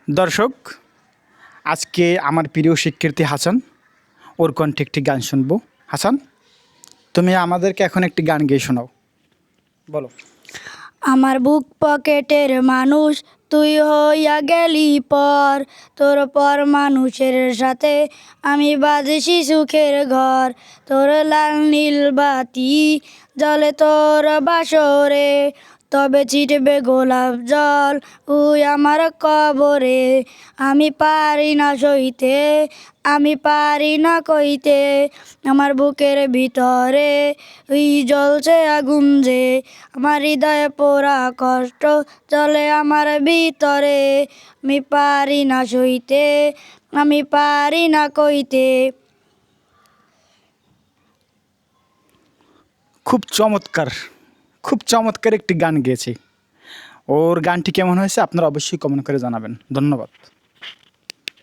দর্শক, আজকে আমার প্রিয় শিক্ষার্থী হাসান, ওর কণ্ঠে একটি গান শুনবো। হাসান, তুমি আমাদেরকে এখন একটি গান গেয়ে শোনাও, বলো। আমার বুক পকেটের মানুষ তুই হইয়া গেলি পর, তোর পর মানুষের সাথে আমি বাঁধছি সুখের ঘর। তোর লাল নীল বাতি জলে তোর বাসরে, তবে ছিটবে গোলাপ জল উই আমার কবরে। আমি পারি না সইতে, আমি পারি না কইতে, আমার বুকের ভিতরে ওই জ্বলছে আগুন যে, আমার হৃদয়ে পোড়া কষ্ট জ্বলে আমার ভিতরে। আমি পারি না সইতে, আমি পারি না কইতে। খুব চমৎকার, খুব চমৎকার একটি গান গেয়েছে। ওর গানটি কেমন হয়েছে আপনারা অবশ্যই কমেন্ট করে জানাবেন। ধন্যবাদ।